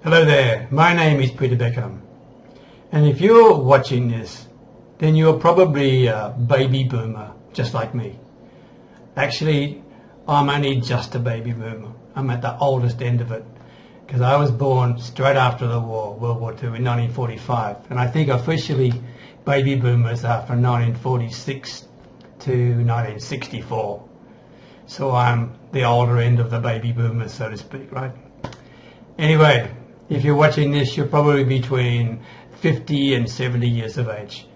Hello there, my name is Peter Beckenham, and if you're watching this, then you're probably a baby boomer just like me. Actually, I'm only just a baby boomer. I'm at the oldest end of it because I was born straight after the war, World War II, in 1945, and I think officially baby boomers are from 1946 to 1964. So I'm the older end of the baby boomers, so to speak, right? Anyway, if you're watching this, you're probably between 50 and 70 years of age.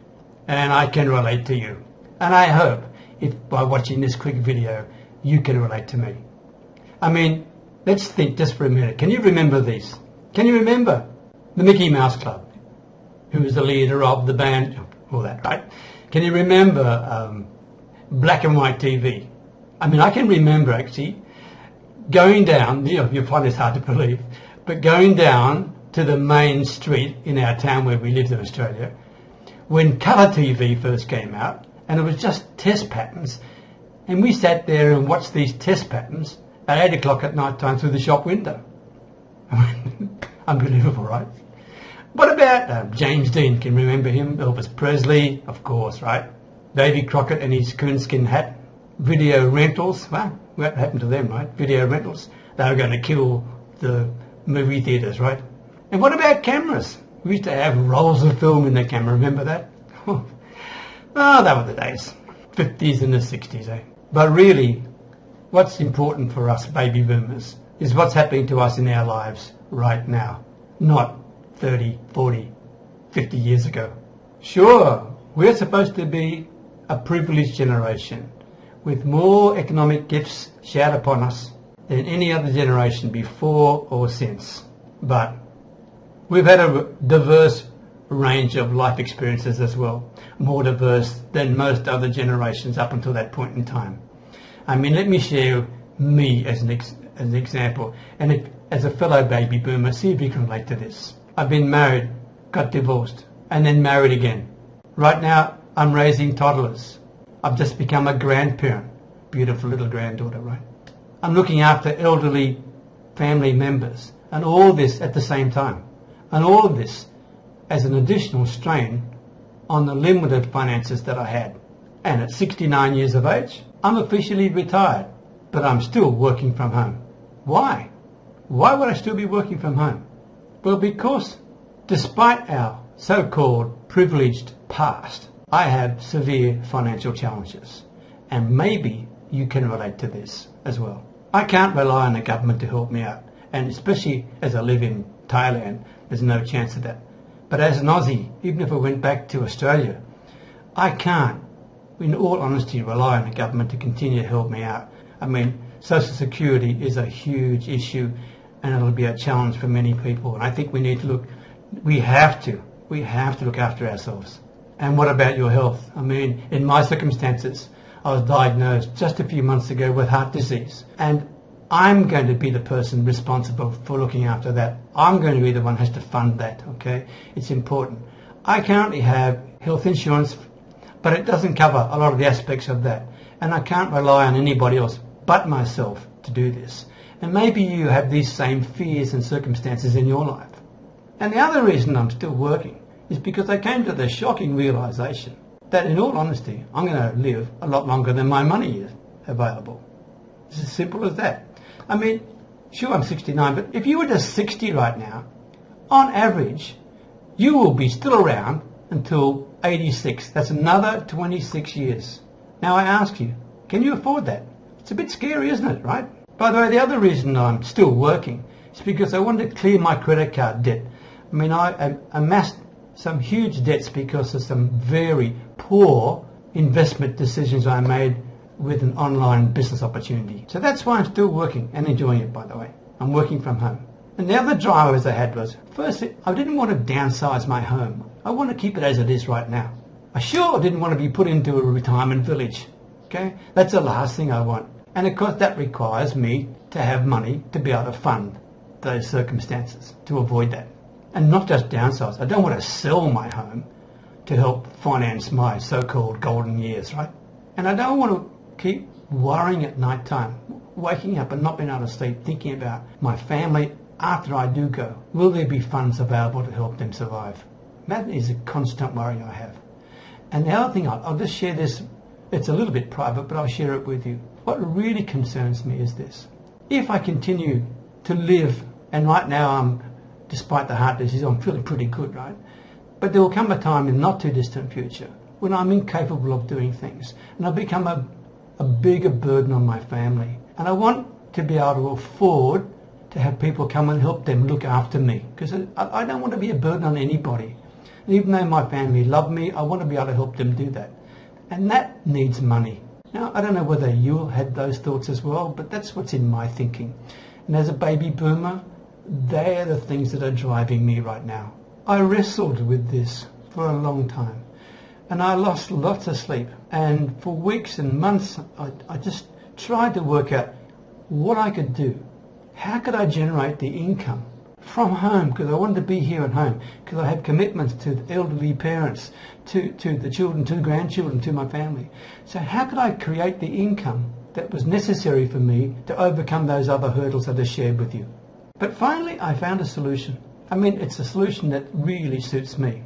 And I can relate to you. And I hope, if by watching this quick video, you can relate to me. I mean, let's think just for a minute. Can you remember these? Can you remember the Mickey Mouse Club? Who was the leader of the band? All that, right? Can you remember black and white TV? I mean, I can remember actually going down, you find this hard to believe, but going down to the main street in our town where we lived in Australia when colour TV first came out, and it was just test patterns, and we sat there and watched these test patterns at 8 o'clock at night time through the shop window. Unbelievable, right? What about James Dean? Can you remember him? Elvis Presley, of course, right? Davy Crockett and his coonskin hat. Video rentals, well, what happened to them, right? Video rentals. They were going to kill the movie theatres, right? And what about cameras? We used to have rolls of film in the camera, remember that? Oh, that were the days. 50s and the 60s, eh? But really, what's important for us baby boomers is what's happening to us in our lives right now, not 30, 40, 50 years ago. Sure, we're supposed to be a privileged generation with more economic gifts showered upon us than any other generation before or since. But we've had a diverse range of life experiences as well, more diverse than most other generations up until that point in time. I mean, let me share me as an example, and as a fellow baby boomer, see if you can relate to this. I've been married, got divorced, and then married again. Right now, I'm raising toddlers. I've just become a grandparent. Beautiful little granddaughter, right? I'm looking after elderly family members, and all this at the same time. And all of this as an additional strain on the limited finances that I had. And at 69 years of age, I'm officially retired, but I'm still working from home. Why? Why would I still be working from home? Well, because despite our so-called privileged past, I have severe financial challenges, and maybe you can relate to this as well. I can't rely on the government to help me out, and especially as I live in Thailand, there's no chance of that. But as an Aussie, even if I went back to Australia, I can't, in all honesty, rely on the government to continue to help me out. I mean, Social Security is a huge issue, and it'll be a challenge for many people, and I think we need to look, we have to look after ourselves. And what about your health? I mean, in my circumstances, I was diagnosed just a few months ago with heart disease, and I'm going to be the person responsible for looking after that. I'm going to be the one who has to fund that, okay? It's important. I currently have health insurance, but it doesn't cover a lot of the aspects of that, and I can't rely on anybody else but myself to do this. And maybe you have these same fears and circumstances in your life. And the other reason I'm still working is because I came to the shocking realisation that, in all honesty, I'm going to live a lot longer than my money is available. It's as simple as that. I mean, sure, I'm 69, but if you were just 60 right now, on average, you will be still around until 86. That's another 26 years. Now I ask you, can you afford that? It's a bit scary, isn't it, right? By the way, the other reason I'm still working is because I wanted to clear my credit card debt. I mean, I amassed some huge debts because of some very poor investment decisions I made with an online business opportunity. So that's why I'm still working and enjoying it, by the way. I'm working from home. And the other drivers I had was, firstly, I didn't want to downsize my home. I want to keep it as it is right now. I sure didn't want to be put into a retirement village. Okay? That's the last thing I want. And of course that requires me to have money to be able to fund those circumstances, to avoid that. And not just downsize. I don't want to sell my home to help finance my so-called golden years, right? And I don't want to keep worrying at night time, waking up and not being able to sleep, thinking about my family after I do go, will there be funds available to help them survive? That is a constant worry I have. And the other thing, I'll just share this, it's a little bit private, but I'll share it with you. What really concerns me is this. If I continue to live, and right now despite the heart disease, I'm feeling pretty good, right? But there will come a time in the not too distant future when I'm incapable of doing things, and I'll become a bigger burden on my family. And I want to be able to afford to have people come and help them look after me, because I don't want to be a burden on anybody. And even though my family love me, I want to be able to help them do that. And that needs money. Now, I don't know whether you had those thoughts as well, but that's what's in my thinking. And as a baby boomer, they're the things that are driving me right now. I wrestled with this for a long time, and I lost lots of sleep. And for weeks and months, I just tried to work out what I could do. How could I generate the income from home? Because I wanted to be here at home, because I had commitments to the elderly parents, to the children, to the grandchildren, to my family. So how could I create the income that was necessary for me to overcome those other hurdles that I shared with you? But finally, I found a solution. I mean, it's a solution that really suits me.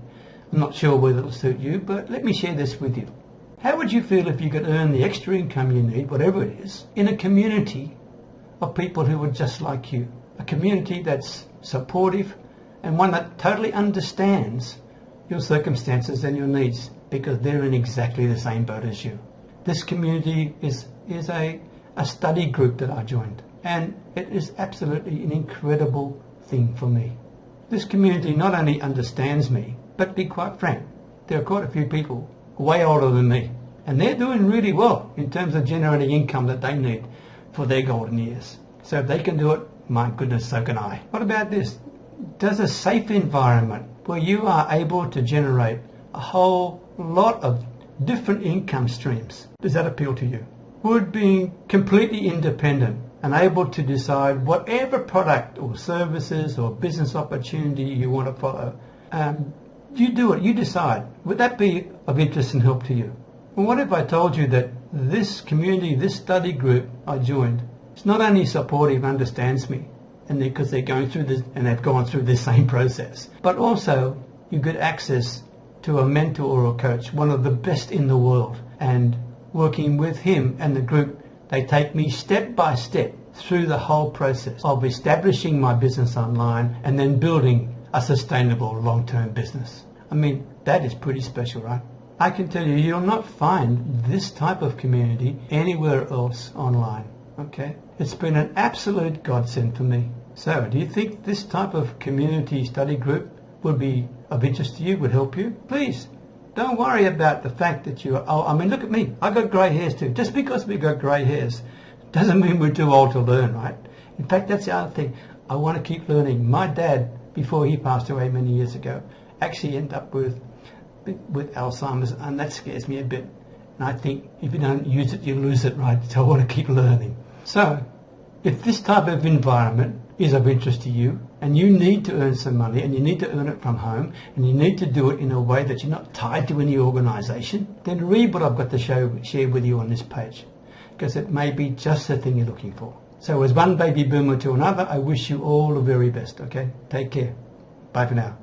I'm not sure whether it'll suit you, but let me share this with you. How would you feel if you could earn the extra income you need, whatever it is, in a community of people who are just like you? A community that's supportive and one that totally understands your circumstances and your needs, because they're in exactly the same boat as you. This community is a study group that I joined, and it is absolutely an incredible thing for me. This community not only understands me, but to be quite frank, there are quite a few people way older than me, and they're doing really well in terms of generating income that they need for their golden years. So if they can do it, my goodness, so can I. What about this? Does a safe environment where you are able to generate a whole lot of different income streams, does that appeal to you? Would being completely independent and able to decide whatever product or services or business opportunity you want to follow, you do it, you decide. Would that be of interest and help to you? Well, what if I told you that this community, this study group I joined, is not only supportive, understands me, and because they're going through this and they've gone through the same process, but also you get access to a mentor or a coach, one of the best in the world, and working with him and the group, they take me step by step through the whole process of establishing my business online and then building a sustainable long-term business. I mean, that is pretty special, right? I can tell you, you'll not find this type of community anywhere else online, okay? It's been an absolute godsend for me. So, do you think this type of community study group would be of interest to you, would help you? Please, don't worry about the fact that you are, I mean, look at me. I've got grey hairs too. Just because we've got grey hairs doesn't mean we're too old to learn, right? In fact, that's the other thing. I want to keep learning. My dad, before he passed away many years ago, actually ended up with Alzheimer's, and that scares me a bit. And I think if you don't use it, you lose it, right? So I want to keep learning. So, if this type of environment is of interest to you, and you need to earn some money, and you need to earn it from home, and you need to do it in a way that you're not tied to any organisation, then read what I've got to share with you on this page, because it may be just the thing you're looking for. So as one baby boomer to another, I wish you all the very best, okay? Take care. Bye for now.